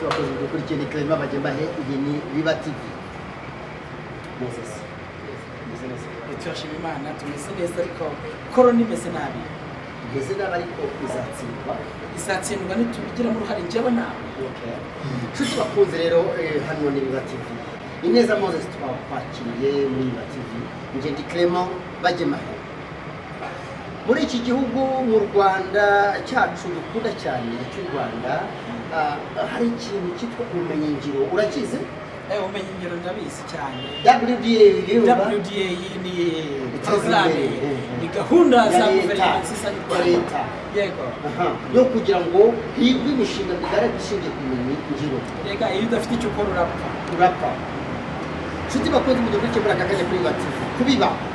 twakoze gukurikira Clement Bajemahe iyi ni Biba TV. Moses turashima Imana tumeze neza ariko korona imeze nabi ngeze n'abariko izatsindwa nitubigiramo uruhare njyewe nawe. Nshuti bakunze rero hano ni Biba TV. Ineza Moses twakwakiriye muri Biba TV. Nje ndi Clement Bajemahe. Muri iki gihugu mu Rwanda cyacu dukunda cyane cy'u Rwanda hari ikintu cyitwa ubumenyi ngiro urakize? Ubumenyi ngiro ndabizi cyane. WDA ni programme ni gahunda za guverinoma zisa leta yego yo kugira ngo higwe imishinga migari ishingiye ku bumenyi ngiro. Rega iyo udafite icyo ukora urapfa. Nshuti bakunze mu gihugu cy'Imana kakajya kuri Biba TV.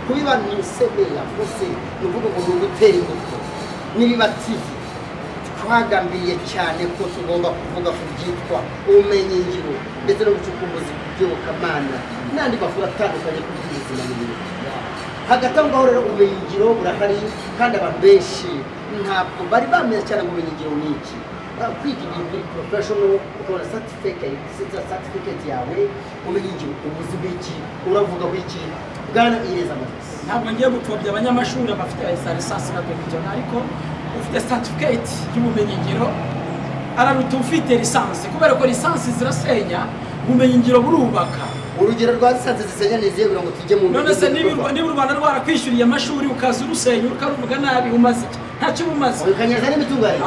Kubiba ni sebeya fose nuvuga ngo gutera imbuto. Ni Biba TV twagambiriye cyane ko tugomba kuvuga ku byitwa ubumenyi ngiro ndetse no gucukumbuza iby'ubukamana n'andi makuru atandukanye ku by'ubuzima n'ibindi. Hagati aho ngaho rero ubumenyi ngiro burahari kandi abantu benshi ntabwo bari bamenya cyane ngo ubumenyi ngiro ni iki. Kwiga ibintu professional ukabona certificate yawe ubumenyi ngiro ubuzi bw'iki uravuga bw'iki bwana Ineza Moses. Ntabwo ngiye gupfobya abanyamashuri bafite lisansi na doctorat ariko ufite certificate y'ubumenyi ngiro araruta ufite lisansi kubera ko lisansi zirasenya ubumenyi ngiro burubaka. Urugero rwa lisansi zisenya niziye kugira ngo tujye mu none se niba u Rwanda rwarakwishyuriye amashuri ukaza urusenya ukaruvuga nabi umaze iki ntacyo umaze ukanyaza n'imitungare.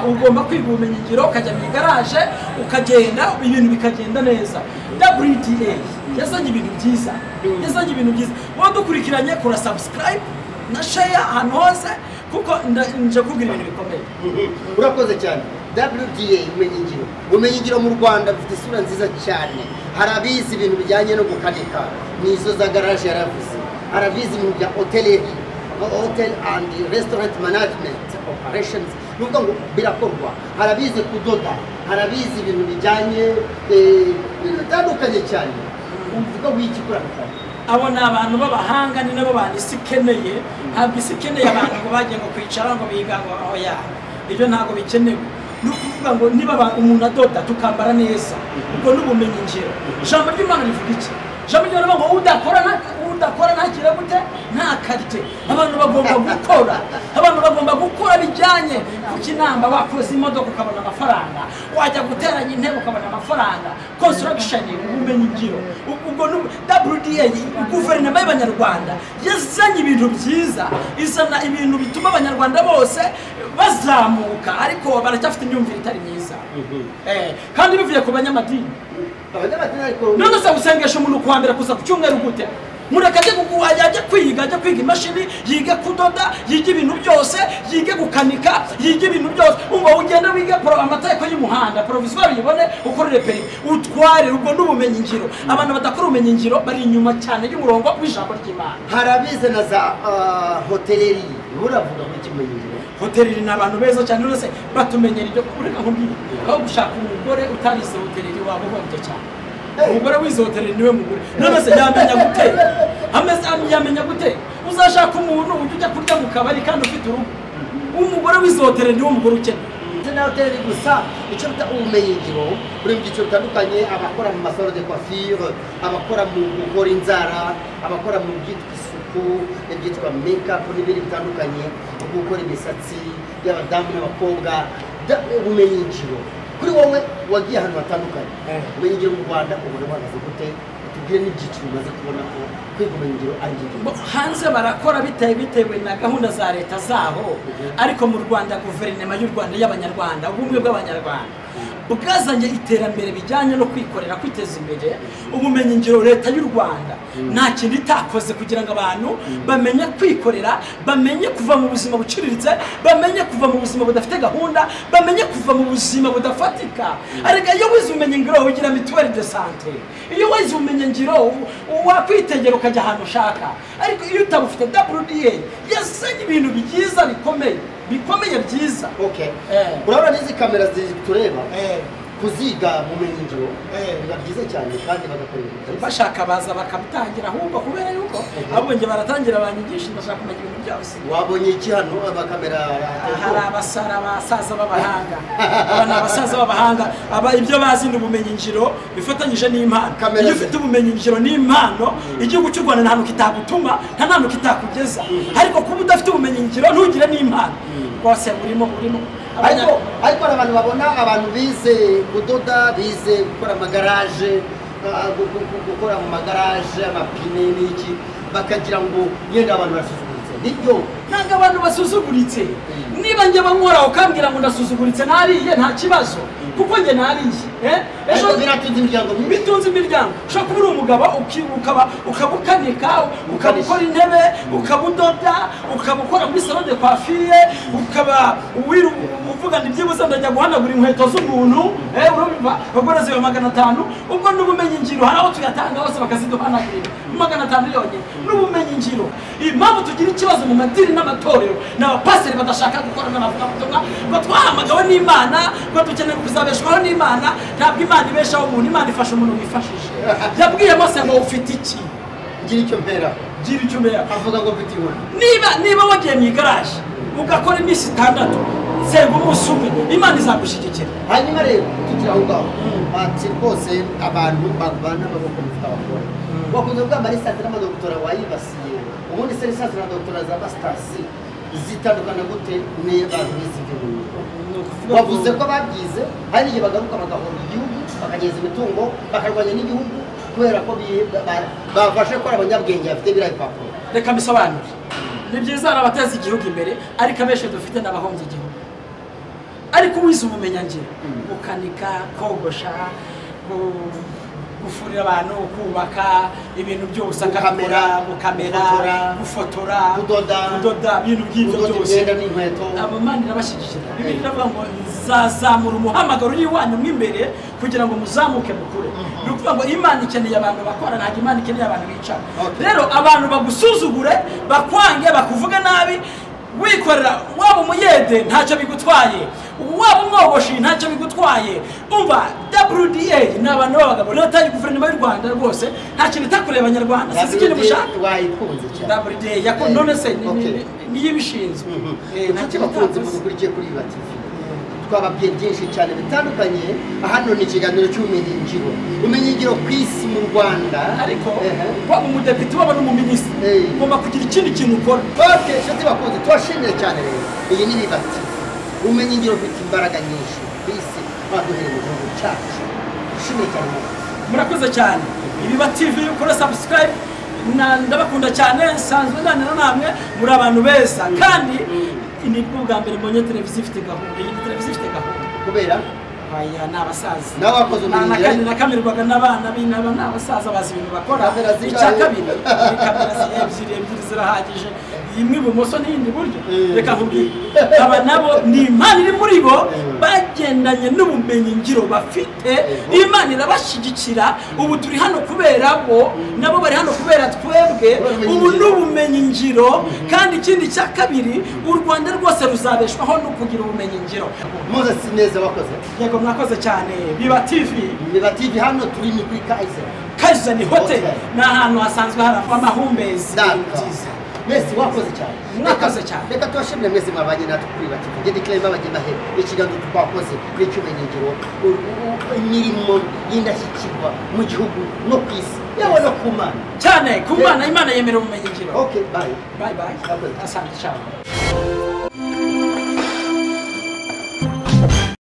Ugomba kwiga ubumenyi ngiro ukajya mu garaje ukagenda ibintu bikagenda neza. WDA yazanye ibintu byiza wadukurikiranye kura subscribe na share ahantu hose kuko nje kubwira ibintu bikomeye. Urakoze cyane. WDA ubumenyi ngiro mu Rwanda bufite isura nziza cyane. Harabizi ibintu bijyanye no gukanika nizo za garage yaravuze. Harabizi ibintu bya hotel and restaurant management operations nuvuga ngo birakorwa. Harabizi kudoda, harabizi ibintu bijyanye bitandukanye cyane. Uvuga wiki kuri aka abo ni abantu b'abahanga ni nabo bantu isi ikeneye. Ntabwo isi ikeneye abantu ngo bagiye ngo kwicara ngo biga ngo oya ibyo ntabwo bikenewe. Ni ukuvuga ngo niba umuntu adoda tukambara neza ubwo n'ubumenyi ngiro. Ijambo ry'Imana rivuga iki? Ijambo ry'Imana ngo udakora ntakira gute ntakarite. Abantu bagomba gukora bijyanye ku kinamba wakoze imodoka ukabona amafaranga wajya guteranya intebe ukabona amafaranga construction ubumenyi ngiro. Ubwo WDA guverinoma y'Abanyarwanda yazanye ibintu byiza izana ibintu bituma Abanyarwanda bose bazamuka ariko baracyafite imyumvire itari myiza. Kandi bivuye ku banyamadini none se gusengesha umuntu kuwa mbere kuza ku cyumweru gute murekajye ajya kwiga imashini yige kudoda yige ibintu byose yige gukanika yige ibintu byose umva ugenda wige amategeko y'umuhanda provisoire yibone ukorere peri utware ubwo n'ubumenyi ngiro. Abantu badakora ubumenyi ngiro bari inyuma cyane y'umurongo w'ijambo ry'Imana. Harabize na za hoteleri uravuga mu kimenyi ngiro. Hoteleri ni abantu beza cyane none se batumenyera ibyo kureka nkubwira aho gushaka umugore utarize hoteleri wabo hombye cyane. Umugore wize hoteleri niwe mugore none se yamenya gute uzashaka umuntu ujya kurya mu kabari kandi ufite urugo. Umugore wize hoteleri niwe mugore ukeneye. Na hoteleri gusa icyo bita ubumenyi ngiro buri mu byiciro bitandukanye. Abakora mu masalo de coiffure, abakora mu gukora inzara, abakora mu byitwa isuku, ibyitwa makeup n'ibindi bitandukanye, gukora imisatsi y'abadamu n'abakobwa. Ubumenyi ngiro kuri wowe wagiye ahantu hatandukanye ubumenyi ngiro mu Rwanda ubona bahagaze gute? Tubwire n'ibyiciro umaze kubona ko kwiga ubumenyi ngiro ari byo hanze barakora bitewe na gahunda za leta zaho ariko mu Rwanda guverinoma y'u Rwanda y'Abanyarwanda ubumwe bw'Abanyarwanda bwazanye iterambere bijyanye no kwikorera kwiteza imbere. Ubumenyi ngiro leta y'u Rwanda nta kintu itakoze kugira ngo abantu bamenye kwikorera, bamenye kuva mu buzima buciriritse, bamenye kuva mu buzima budafite gahunda, bamenye kuva mu buzima budafatika. Ariko iyo wize ubumenyi ngiro ugira mituelle de santé, iyo wize ubumenyi ngiro wakwitegera ukajya ahantu ushaka. Ariko iyo utabufite WDA yazanye ibintu byiza bikomeye byiza. Urabona n'izi kamera zitureba kuziga mu menyingiro biba byiza cyane kandi bagakorera bashaka baza bakabitangira ahubwo kubera yuko abonye baratangira abanyigisha ndashaka kumenya ibintu byose. Wabonye iki hano abakamera? Hari abasaza b'abahanga aba ni abasaza b'abahanga aba ibyo bazi ni ubumenyingiro bifatanyije n'impano. Iyo ufite ubumenyingiro n'impano igihugu cy'u Rwanda nta hantu kitagutuma nta hantu kitakugeza, ariko kuba udafite ubumenyingiro ntugire n'impano rwose urimo ariko abantu babona abantu bize kudoda, bize gukora amagaraje, gukora mu magaraje amapine n'iki, bakagira ngo yenda abantu basuzuguritse. Nibyo ntabwo abantu basuzuguritse. Niba njye bankora ukambwira ngo ndasuzuguritse nariye nta kibazo kuko njye nariye ejo biratunze imiryango bitunze imiryango. Ushobora kuba uri umugabo ukabukanika ukabukora intebe ukabudoda ukabukora muri salon de coiffure ukaba uvuga ndi byibuze ndajya guhanagura inkweto z'umuntu urumva bagora zibe 500. ubwo n'ubumenyi ngiro hari aho tuyatanga hose bakaziduhanagurira 500 yonyine n'ubumenyi ngiro. Impamvu tugira ikibazo mu madini n'amatorero n'abapasiteri badashaka gukora n'abavugabutumwa ngo twahamagawe n'Imana ngo dukeneye kuzabeshwaho n'Imana. Ntabwo Imana ibeshaho umuntu, Imana ifasha umuntu wifashije. Yabwiye Mose ngo ufite iki? Gira icyo mpera. Gira icyo mpera. Avuga ngo mfite inkoni. Niba wagiye mu igaraje ugakora iminsi 6 senga umunsi umwe Imana izagushyigikira. Hanyuma rero tugira aho ngaho ati rwose abantu bavana amaboko mu abakora bakunze kuvuga muri sante n'amadoktora wayibasiye. Ubundi se sante na doktora za masters zitandukana gute n'abantu bizigirwa? Bavuze ko babyize hari igihe bagaruka bagahora igihugu bakageza imitungo bakarwanya n'igihugu kubera ko bafashe ko abanyabwenge bafite biriya bipapuro. Reka mbisobanure. Ni byiza abateza igihugu imbere ariko abenshi dufite n'abahombye igihugu. Ariko wize ubumenyangiro gukanika, kogosha, gufurira abantu, kubaka ibintu byose, gukamera, gufotora, kudoda ibintu by'ibyo byose. Abamani nabashyigikira. Bibiri ndavuga ngo nzazamura umuhamagaro uri wanyu mw'imbere kugira ngo muzamuke mukure. Ni ukuvuga ngo Imana ikeneye abantu bakora, ntabwo Imana ikeneye abantu bicara. Rero abantu bagusuzugure, bakwange, bakuvuge nabi, wikorera waba umuyede ntacyo bigutwaye, waba umwogoshi ntacyo bigutwaye. Umva WDA ni abantu b'abagabo, leta ya guverinoma y'u Rwanda rwose nta kintu itakureba abanyarwanda. Sizi ikintu mushaka wayikunze cyane WDA yakon none se niyo ibishinzwe. Ntacyo bakunze mukurikiye kuri TV. Twababwiye byinshi cyane bitandukanye. Hano ni ikiganiro cy'ubumenyingiro, ubumenyingiro ku isi mu Rwanda. Ariko waba umudepite waba n'umuminisitiri ugomba kugira ikindi kintu ukora. Nshuti bakunze tubashimire cyane rero. Iyi ni Bibati, ubumenyingiro bufite imbaraga nyinshi ku isi baduhereye mu gihugu cyacu. Dushimire cyane. Murakoze cyane. Bibati TV ukora subscribe, ndabakunda cyane, nsanzwe nganira namwe muri abantu beza kandi ni bwa mbere mbonye televiziyo ifite gahunda. Iyi televiziyo ifite gahunda kubera aya ni abasaza n'abakoze ubumenyingiro nakamirwaga n'abana b'inaba n'abasaza bazi ibintu bakora. Icya kabiri kamera ebyiri zirahagije, imwe ibumoso n'iyindi iburyo. Reka nkubwire aba nabo ni Imana iri muri bo, bagendanye n'ubumenyingiro bafite. Imana irabashyigikira. Ubu turi hano kubera bo, nabo bari hano kubera twebwe. Ubu n'ubumenyingiro kandi ikindi cya kabiri u Rwanda rwose ruzabeshwaho no kugira ubumenyingiro. Muze sineza bakoze. Yego mwakoze cyane. Biba TV hano turi ni kuri Kaiser ni hotel, ni ahantu hasanzwe harangwa amahumbezi nziza. Mwese wakoze cyane. Mwakoze cyane. Reka tubashimire mwese mwabanye natwe kuri Bibati. Ngende claim abagenda he ikiganiro twakoze kuri cy'ubumenyingiro, imirimo y'indashyikirwa mu gihugu no ku isi yewe no ku Mana cyane. Ku Mana Imana yemera ubumenyingiro. Okay, bye. Asante cyane.